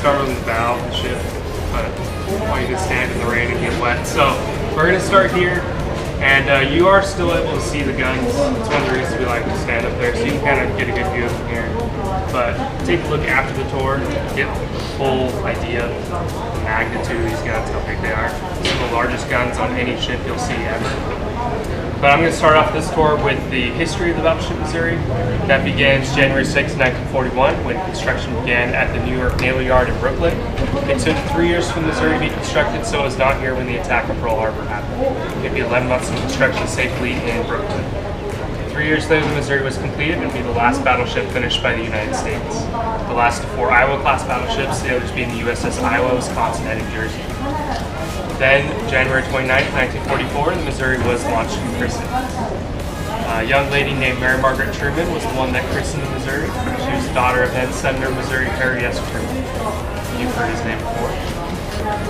start on the bow of the ship, but all you can stand in the rain and get wet. So we're going to start here, and you are still able to see the guns. It's one of the reasons we like to stand up there, so you can kind of get a good view from here. But take a look after the tour, get the full idea of the magnitude of these guns, how big they are. Some of the largest guns on any ship you'll see ever. But I'm going to start off this tour with the history of the Battleship Missouri. That begins January 6, 1941, when construction began at the New York Naval Yard in Brooklyn. It took 3 years for the Missouri to be constructed, so it was not here when the attack on Pearl Harbor happened. It'd be 11 months of construction safely in Brooklyn. 3 years later, the Missouri was completed and would be the last battleship finished by the United States. The last of 4 Iowa-class battleships, the others being the USS Iowa, Wisconsin, and New Jersey. Then, January 29, 1944, the Missouri was launched and christened. A young lady named Mary Margaret Truman was the one that christened the Missouri. She was the daughter of then Senator Missouri Harry S. Truman. You've heard his name before.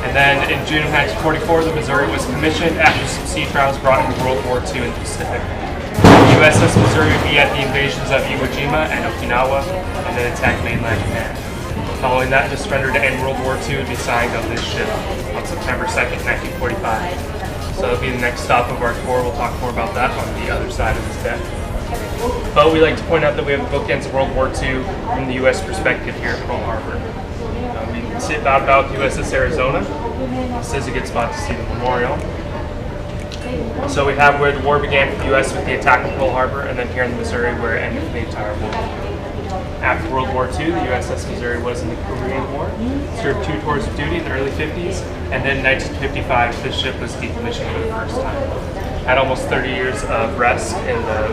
And then in June of 1944, the Missouri was commissioned after some sea trials brought into World War II in the Pacific. The USS Missouri would be at the invasions of Iwo Jima and Okinawa, and then attack mainland Japan. Following that, the surrender to end World War II would be signed on this ship on September 2nd, 1945. So that'll be the next stop of our tour. We'll talk more about that on the other side of this deck. But we like to point out that we have the bookends of World War II from the U.S. perspective here at Pearl Harbor. We sit about the USS Arizona. This is a good spot to see the memorial. So we have where the war began for the U.S. with the attack of Pearl Harbor, and then here in the Missouri where it ended the entire war. After World War II, the USS Missouri was in the Korean War, served 2 tours of duty in the early 50s, and then in 1955, this ship was decommissioned for the first time. Had almost 30 years of rest in the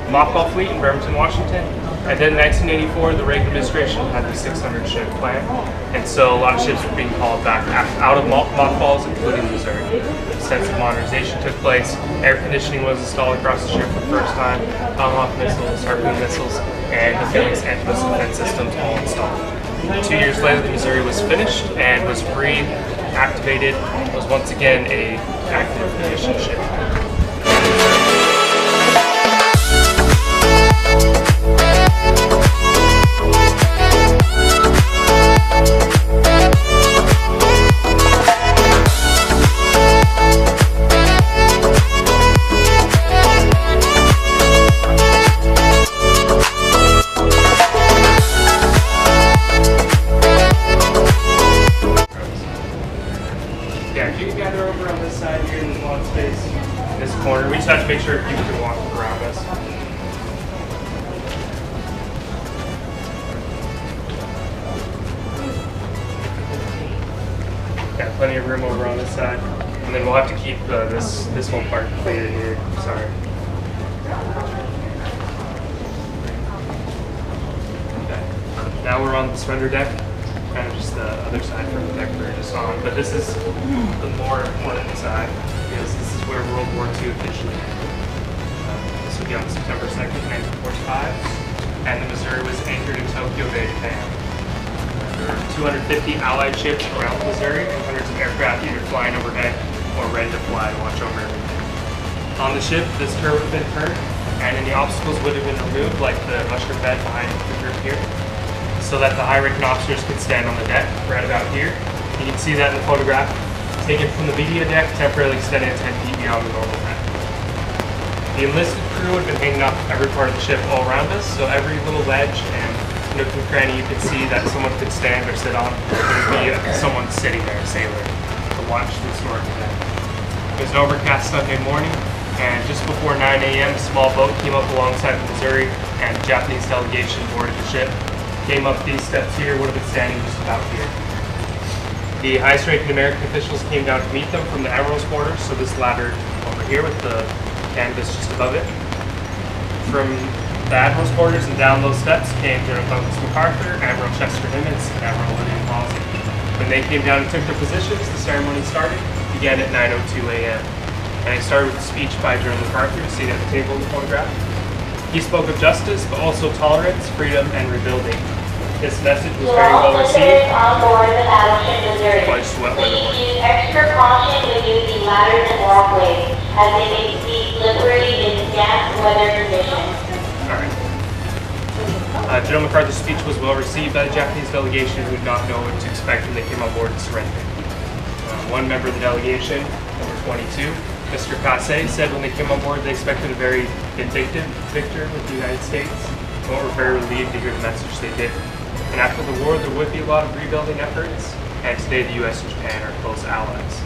mothball fleet in Bremerton, Washington, and then in 1984, the Reagan administration had the 600-ship plan, and so a lot of ships were being called back out of mothballs, including the Missouri. Extensive modernization took place, air conditioning was installed across the ship for the first time, Tomahawk missiles, Harpoon missiles, and the Phalanx anti-missile defense systems all installed. 2 years later, the Missouri was finished and was reactivated, was once again a active mission ship. Corner. We just have to make sure people can walk around us. Got plenty of room over on this side, and then we'll have to keep this whole part clear here. Sorry. Okay. Now we're on the surrender deck, kind of just the other side from the deck we were just on, but this is the more important side. Because this is where World War II officially ended. This would be on September 2nd, 1945, and the Missouri was anchored in Tokyo Bay, Japan. There were 250 Allied ships around the Missouri, and hundreds of aircraft either flying overhead or ready to fly to watch over everything. On the ship, this turret would have been turned, and any obstacles would have been removed, like the mushroom bed behind the group here, so that the high-ranking officers could stand on the deck right about here. You can see that in the photograph. Taken from the media deck, temporarily extended 10 feet beyond the normal deck. The enlisted crew would have been hanging off every part of the ship all around us, so every little ledge and nook and cranny you could see that someone could stand or sit on, there would be someone sitting there, a sailor, to watch the historic event. It was an overcast Sunday morning, and just before 9 a.m., a small boat came up alongside the Missouri, and the Japanese delegation boarded the ship. Came up these steps here, would have been standing just about here. The highest-ranking American officials came down to meet them from the Admiral's quarters, so this ladder over here with the canvas just above it. From the Admiral's quarters and down those steps came General Douglas MacArthur, Admiral Chester Nimitz, and Admiral William Halsey. When they came down and took their positions, the ceremony began at 9:02 a.m. And it started with a speech by General MacArthur, seated at the table in the photograph. He spoke of justice, but also tolerance, freedom, and rebuilding. This message was very well received. On board the battleship Missouri. Please use extra caution when using ladders and walkways, as they may be slippery in damp weather conditions. Alright. General MacArthur's speech was well received by the Japanese delegation, who did not know what to expect when they came on board and surrendered. One member of the delegation, number 22, Mr. Kase, said when they came on board they expected a very vindictive victory with the United States, but were very relieved to hear the message they did. And after the war, there would be a lot of rebuilding efforts, and today the U.S. and Japan are close allies.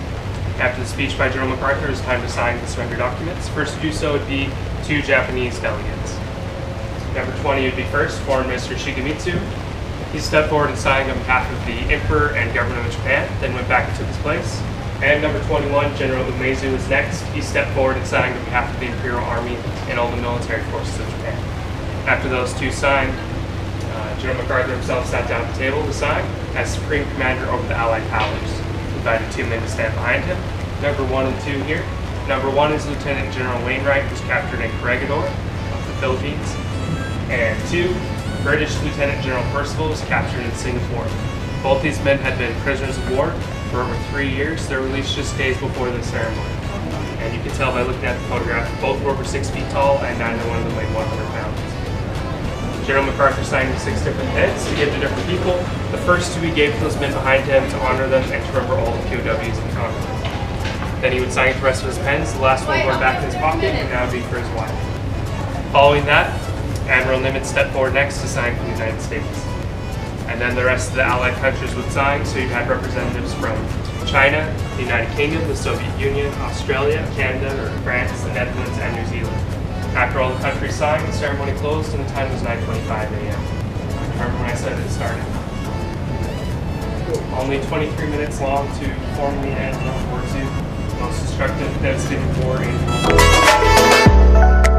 After the speech by General MacArthur, it was time to sign the surrender documents. First to do so would be 2 Japanese delegates. Number 20 would be first, Foreign Minister Shigemitsu. He stepped forward and signed on behalf of the Emperor and Government of Japan, then went back and took his place. And number 21, General Umezu was next. He stepped forward and signed on behalf of the Imperial Army and all the military forces of Japan. After those two signed, General MacArthur himself sat down at the table to sign as Supreme Commander over the Allied powers. invited 2 men to stand behind him. Number 1 and 2 here. Number 1 is Lieutenant General Wainwright, who's captured in Corregidor of the Philippines. And 2, British Lieutenant General Percival was captured in Singapore. Both these men had been prisoners of war for over 3 years. They were released just days before the ceremony. And you can tell by looking at the photograph, both were over 6 feet tall and neither one of them weighed 100 pounds. General MacArthur signed 6 different heads to give to different people. The first 2 he gave to those men behind him to honor them and to remember all the POWs in the conflict. Then he would sign the rest of his pens, the last one going back in his pocket, and that would be for his wife. Following that, Admiral Nimitz stepped forward next to sign for the United States. And then the rest of the Allied countries would sign, so you had representatives from China, the United Kingdom, the Soviet Union, Australia, Canada, France, the Netherlands, and New Zealand. After all the countries signed, the ceremony closed and the time was 9:25 a.m. Remember when I said it started? Only 23 minutes long to formally end World War II. Most destructive, devastating war in World War II.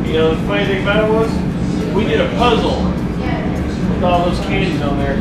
You know, the funny thing about it was, we did a puzzle with all those candies on there.